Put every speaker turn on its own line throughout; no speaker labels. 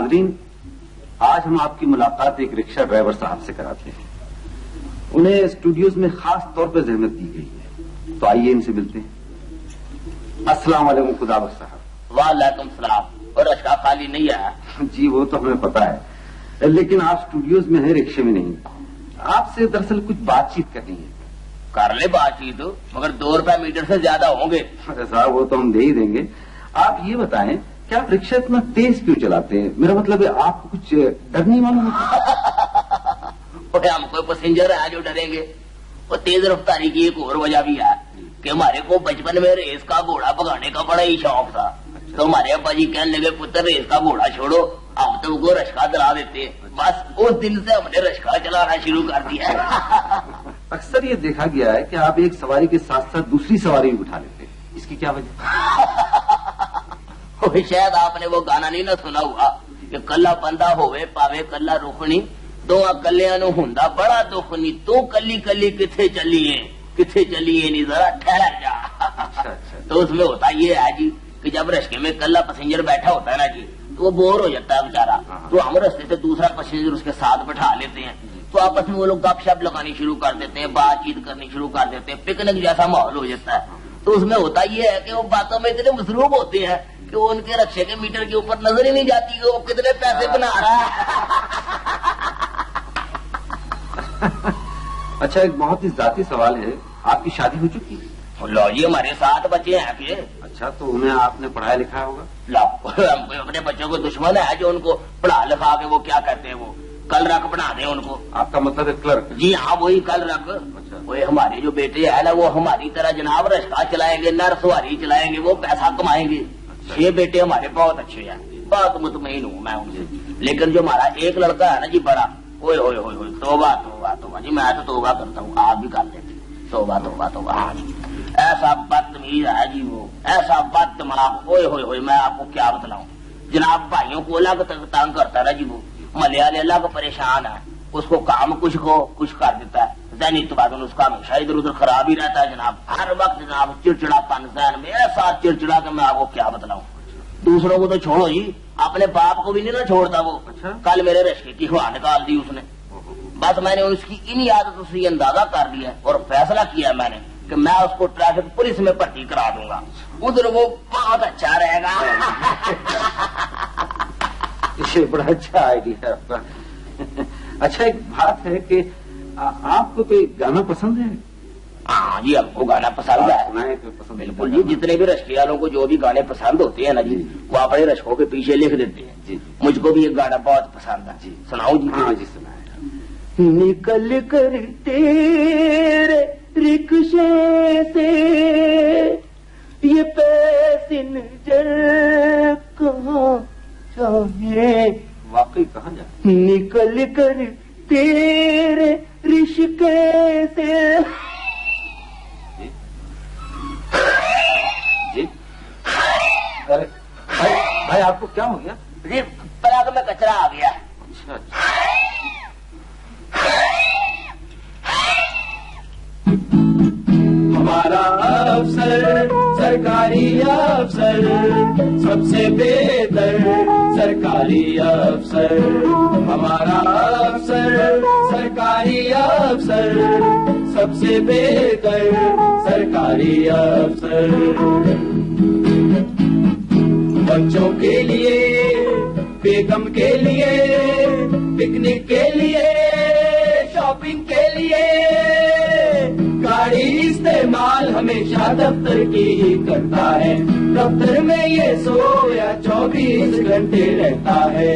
नाज़रीन, आज हम आपकी मुलाकात एक रिक्शा ड्राइवर साहब से कराते हैं। उन्हें स्टूडियोज में खास तौर पर जहमत दी गई है, तो आइए इनसे मिलते हैं। अस्सलाम वालेकुम खुदाबख्श साहब।
वालेकुम सलाम। और रिक्शा खाली नहीं है?
जी वो तो हमें पता है, लेकिन आप स्टूडियोज में हैं, रिक्शे में नहीं। आपसे दरअसल कुछ बातचीत करनी है।
कर ले बातचीत, मगर 2 रुपए मीटर से ज्यादा होंगे।
अरे साहब वो तो हम दे ही देंगे। आप ये बताएं कि आप रिक्शा इतना तेज क्यों चलाते हैं? मेरा मतलब है आपको कुछ डर नहीं मालूम होता?
हम कोई पैसेंजर है जो डरेंगे? वो तेज रफ्तारी की एक और वजह भी है कि हमारे को बचपन में रेस का घोड़ा भगाने का बड़ा ही शौक था। तो हमारे अब्बा जी कहने लगे, पुत्र रेस का घोड़ा छोड़ो, हम तुमको रश्का चला देते हैं। बस उस दिन से हमने रश्का चलाना शुरू कर दिया।
अक्सर ये देखा गया है कि आप एक सवारी के साथ साथ दूसरी सवारी भी उठा लेते हैं, इसकी क्या वजह?
शायद आपने वो गाना नहीं ना सुना हुआ कि कल्ला बंदा होवे पावे कल्ला रुखनी, दो कलिया नु हुंदा बड़ा दुखनी, तो कली कली किथे चलिए नहीं, जरा ठहर जा।
अच्छा।
तो उसमें होता ये है जी कि जब रश्के में कल्ला पैसेंजर बैठा होता है ना जी, तो वो बोर हो जाता है बेचारा। तो हम रस्ते से दूसरा पैसेंजर उसके साथ बैठा लेते हैं, तो आपस में वो लोग गपशप लगानी शुरू कर देते हैं, बातचीत करनी शुरू कर देते हैं, पिकनिक जैसा माहौल हो जाता है। तो उसमें होता ये है कि वो बातों में इतने मसरूफ होते हैं कि वो उनके रक्शे के मीटर के ऊपर नजर ही नहीं जाती कि वो कितने पैसे बना रहा है।
अच्छा, एक बहुत ही जाती सवाल है, आपकी शादी हो चुकी है?
लो जी, हमारे 7 बच्चे हैं कि।
अच्छा, तो उन्हें आपने पढ़ाया लिखाया होगा?
लो, हम अपने बच्चों को दुश्मन है जो उनको पढ़ा लिखा के वो क्या कहते हैं, वो कल रख बना दे उनको।
आपका मतलब है क्लर्क?
जी हाँ, वही कल रख।
अच्छा।
वही हमारे जो बेटे है ना, वो हमारी तरह जनाब रश्का चलाएंगे, नरसवारी चलाएंगे, वो पैसा कमाएंगे। अच्छा। ये बेटे हमारे बहुत अच्छे हैं, बहुत मुतमईन हूँ मैं उनसे। लेकिन जो हमारा एक लड़का है ना जी बड़ा, ओए होए होए होए, तौबा तौबा तौबा जी, मैं तो तौबा करता हूँ, आप भी कर लेते। तौबा तौबा तौबा। हाँ जी, ऐसा बदतमीज है जी वो, ऐसा बददिमाग, ओए होए होए, मैं आपको क्या बतलाऊं जनाब। भाइयों को अलग तंग करता है जी वो, मलयाली अलग परेशान है, उसको काम कुछ को कुछ कर देता है, ज़हनी तबादुल उसका हमेशा इधर उधर खराब ही रहता है जनाब। हर वक्त जनाब चिड़चिड़ापन ज़हन में, ऐसा चिड़चिड़ा कि मैं आपको क्या बतलाऊं। दूसरों को तो छोड़ो जी, अपने बाप को भी नहीं ना छोड़ता वो।
अच्छा।
कल मेरे रश्के की हवा निकाल दी उसने। बस मैंने उसकी इन्हीं आदतों से ये अंदाजा कर लिया और फैसला किया मैंने कि मैं उसको ट्रैफिक पुलिस में भर्ती करा दूंगा, उधर वो बहुत अच्छा रहेगा।
ये बड़ा अच्छा आइडिया है आपका। अच्छा, एक बात है कि आपको कोई गाना पसंद है?
हाँ जी, हमको गाना पसंद है।
पसंद?
बिल्कुल जी, जितने भी रश्के वालों को जो भी गाने पसंद होते हैं ना जी, वो अपने रश्कों के पीछे लिख देते हैं।
जी।
मुझको भी एक गाना बहुत पसंद है जी, सुनाऊं जी?
हाँ जी, सुनाए।
निकल कर तेरे रिक्शे से ये पैसेंजर कहाँ जाए,
वाकई कहाँ जाए?
निकल कर तेरे रिश्के से।
जी, अरे भाई आपको क्या हो गया?
जी, पराग में कचरा आ गया।
अच्छा।
हमारा अफसर सरकारी अफसर, सबसे बेहतर सरकारी अफसर। हमारा अफसर सरकारी अफसर, सबसे बेहतर सरकारी अफसर। बच्चों के लिए, बेगम के लिए, पिकनिक के लिए, शॉपिंग के लिए गाड़ी इस्तेमाल हमेशा दफ्तर की ही करता है। दफ्तर में ये सोया 24 घंटे रहता है।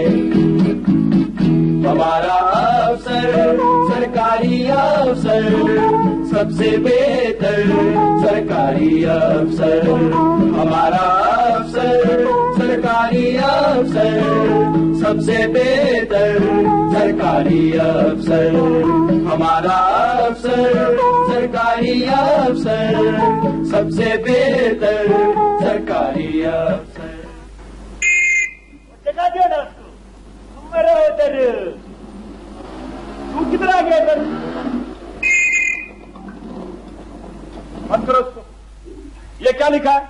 हमारा अफसर सरकारी अफसर, सबसे बेहतर सरकारी अफसर। हमारा अफसर सरकारी अफसर, सबसे बेहतर सरकारी अफसर। हमारा अफसर सरकारी अफसर, सबसे बेहतर सरकारी अफसर।
जगह दिया ना उसको, तुम मेरे इधर तू किधर आ गया इधर? बंद करो उसको। ये क्या लिखा है?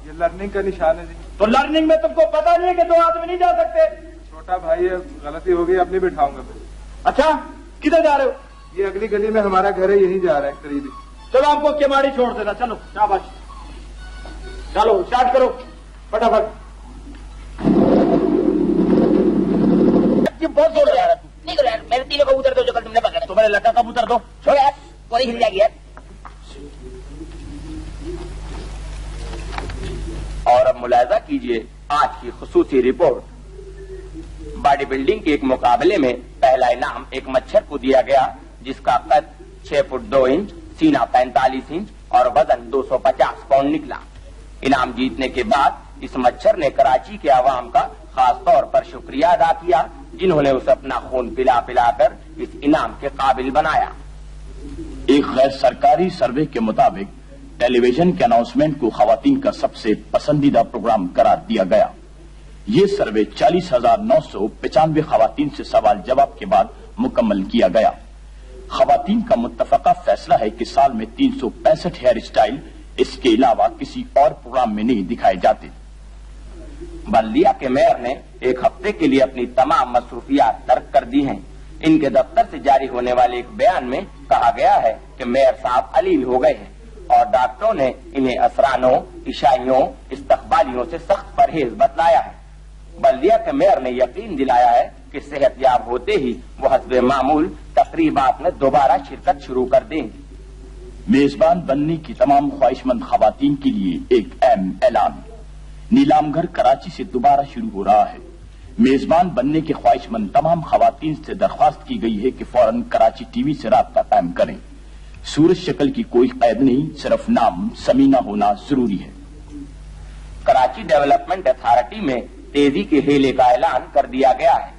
ये लर्निंग का निशान है जी।
तो लर्निंग में तुमको पता नहीं है कि 2 आदमी नहीं जा सकते? छोटा भाई है, गलती हो गई, अब नहीं बिठाऊंगा मैं। अच्छा किधर जा रहे हो? ये अगली गली में हमारा घर है, यहीं जा रहे हैं करीबी। चलो हमको केवाड़ी छोड़ देना, चलो शाबाश, चलो स्टार्ट करो फटाफट।
बहुत जोर लगा रहा तू, नहीं करो यार, मेरे तीनों कबूतर दो जो कल तुमने पकड़े।
तुम्हारे लट्टा कबूतर दो,
छोड़ यार, कोई हिल जाएगी यार।
और अब मुलाहिजा कीजिए आज की खुसूसी रिपोर्ट। बॉडी बिल्डिंग के एक मुकाबले में पहला इनाम एक मच्छर को दिया गया जिसका कद 6 फुट 2 इंच, सीना 45 इंच और वजन 250 पाउंड निकला। इनाम जीतने के बाद इस मच्छर ने कराची के आवाम का खास तौर पर शुक्रिया अदा किया जिन्होंने उसे अपना खून पिला पिलाकर इस इनाम के काबिल बनाया।
एक गैर सरकारी सर्वे के मुताबिक टेलीविजन के अनाउंसमेंट को खवातीन का सबसे पसंदीदा प्रोग्राम करार दिया गया। ये सर्वे 40,995 खवातीन से सवाल जवाब के बाद मुकम्मल किया गया। खवातीन का मुत्तफका फैसला है कि साल में 365 हेयर स्टाइल इसके अलावा किसी और प्रोग्राम में नहीं दिखाए जाते।
बल्दिया के मेयर ने एक हफ्ते के लिए अपनी तमाम मसरूफियात तर्क कर दी हैं। इनके दफ्तर से जारी होने वाले एक बयान में कहा गया है कि मेयर साहब अलील हो गए हैं और डॉक्टरों ने इन्हें असरानों, इशाइयों, इस्तकबालियों से सख्त परहेज बतलाया है। बल्दिया के मेयर ने यकीन दिलाया है कि सेहतयाब होते ही वो हस्बे मामूल तकरीबात में दोबारा शिरकत शुरू कर देंगे।
मेजबान बनने की तमाम ख्वाहिशमंद खवातीन के लिए एक अहम ऐलान। नीलामघर कराची से दोबारा शुरू हो रहा है। मेजबान बनने के ख्वाहिशमंद तमाम खवातीन से दरख्वास्त की गई है कि फौरन कराची टीवी से राब्ता कायम करें। सूरत शक्ल की कोई कैद नहीं, सिर्फ नाम समीना होना जरूरी है।
कराची डेवलपमेंट अथॉरिटी में तेजी के हेले का ऐलान कर दिया गया है।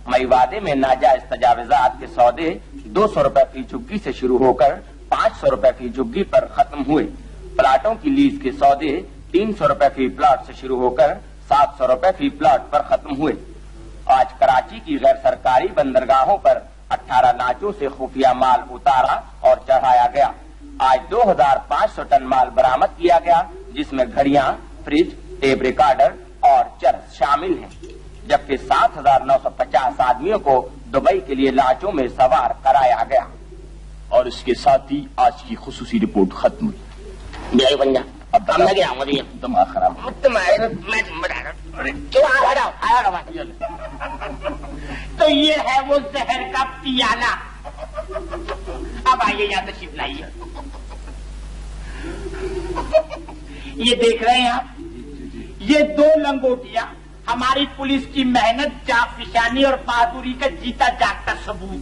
मई वादे में नाजायज तजावजात के सौदे 200 रुपए फी झुग्गी से शुरू होकर 500 रुपए फी झुग्गी पर खत्म हुए। प्लाटों की लीज के सौदे 300 रुपए फी प्लाट से शुरू होकर 700 रुपए फी प्लाट पर खत्म हुए। आज कराची की गैर सरकारी बंदरगाहों पर 18 नाचों से खुफिया माल उतारा और चढ़ाया गया। आज 2500 टन माल बरामद किया गया जिसमें घड़ियां, फ्रिज, टेप रिकॉर्डर और चरस शामिल हैं, जबकि 7,950 आदमियों को दुबई के लिए लांचों में सवार कराया गया।
और इसके साथ ही आज की खुसूसी रिपोर्ट खत्म हुई।
अब मैं क्या आऊंगा
दिमाग खराब
तो ये है वो जहर का पियाला। अब आइए यहाँ तशरीफ लाइए। ये देख रहे हैं आप, ये 2 लंगोटियां हमारी पुलिस की मेहनत, जाफिशानी और बहादुरी का जीता जागता सबूत।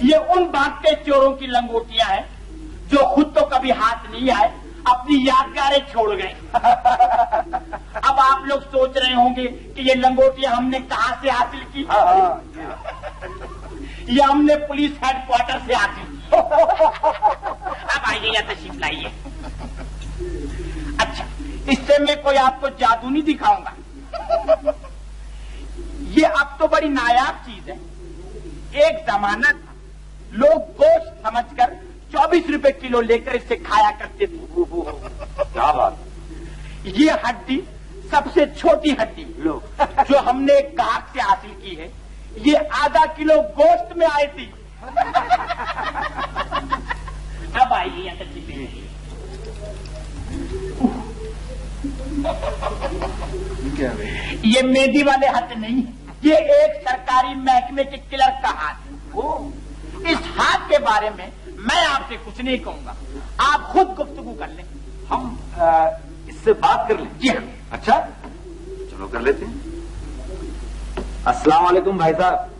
ये उन भागते चोरों की लंगोटियां हैं जो खुद तो कभी हाथ नहीं आए, अपनी यादगारें छोड़ गए। अब आप लोग सोच रहे होंगे कि ये लंगोटियां हमने कहां से हासिल की। ये हमने पुलिस हेडक्वार्टर से हासिल की। अब आइए या तशरीफ लाइए। अच्छा, इससे मैं कोई आपको जादू नहीं दिखाऊंगा। ये अब तो बड़ी नायाब चीज है। एक जमाना था लोग गोश्त समझकर 24 रुपए किलो लेकर इसे खाया करते थे।
क्या बात।
ये हड्डी सबसे छोटी हड्डी जो हमने एक गाहक से हासिल की है, ये आधा किलो गोश्त में आई थी। अब आइए यहाँ तक ये मेहंदी वाले हाथ नहीं, ये एक सरकारी महकमे के क्लर्क का हाथ है। इस हाथ के बारे में मैं आपसे कुछ नहीं कहूंगा, आप खुद गुफ्तगू कर लें।
हम इससे बात कर लें?
जी हाँ।
अच्छा चलो कर लेते हैं। अस्सलाम वालेकुम भाई साहब।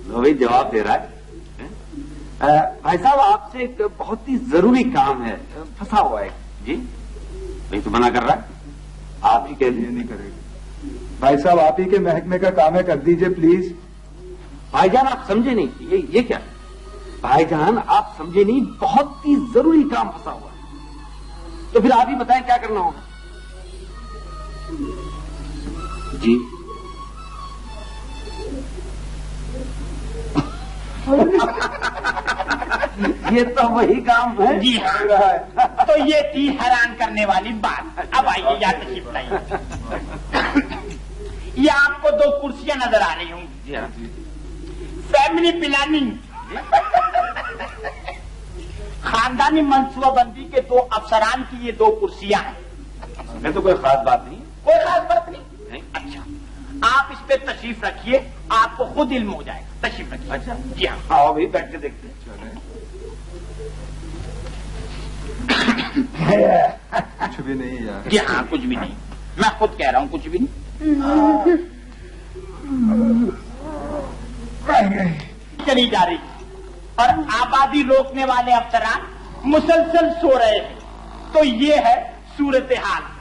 लो भाई जवाब दे रहा है। भाई साहब आपसे एक बहुत ही जरूरी काम है, फंसा हुआ है। जी नहीं तो मना कर रहा है, आप ही कह लिए।
नहीं करेगा भाई साहब, आप ही के महकमे का काम है, कर दीजिए प्लीज।
भाईजान आप समझे नहीं, ये क्या भाईजान आप समझे नहीं, बहुत ही जरूरी काम फंसा हुआ है। तो फिर आप ही बताएं क्या करना होगा। जी ये तो वही काम है।
जी हाँ, तो ये थी हैरान करने वाली बात। अब आइए याद तशरीफ लाइए।
یہ آپ کو 2 کرسیاں نظر آ رہی ہوں
جی ہاں
فیملی پلاننگ خاندانی منصوبہ بندی کے 2 افسران کی یہ 2 کرسیاں ہیں.
میں تو کوئی خاص بات نہیں.
کوئی خاص بات نہیں. اچھا آپ اس پہ تشریف رکھیے, آپ کو خود علم ہو جائے گا. تشریف رکھیے.
اچھا
جی ہاں
آؤ بھائی بیٹھ کے دیکھتے ہیں.
کچھ بھی نہیں یار.
جی ہاں کچھ بھی نہیں, میں خود کہہ رہا ہوں کچھ بھی نہیں. چلی جا رہی اور آبادی روکنے والے افسران مسلسل سو رہے ہیں, تو یہ ہے صورتحال.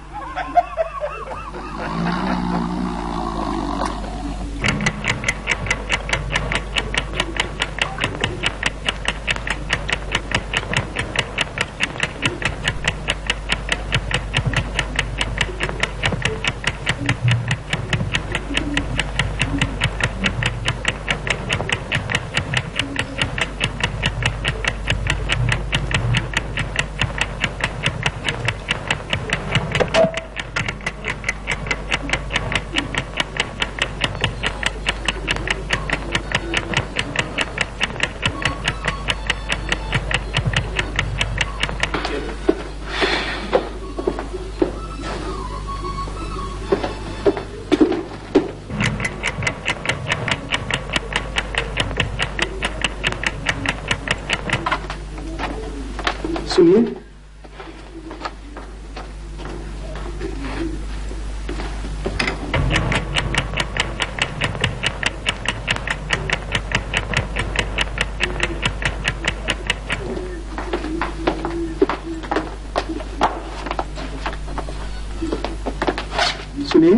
سنیے, سنیے,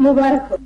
مبارک ہو.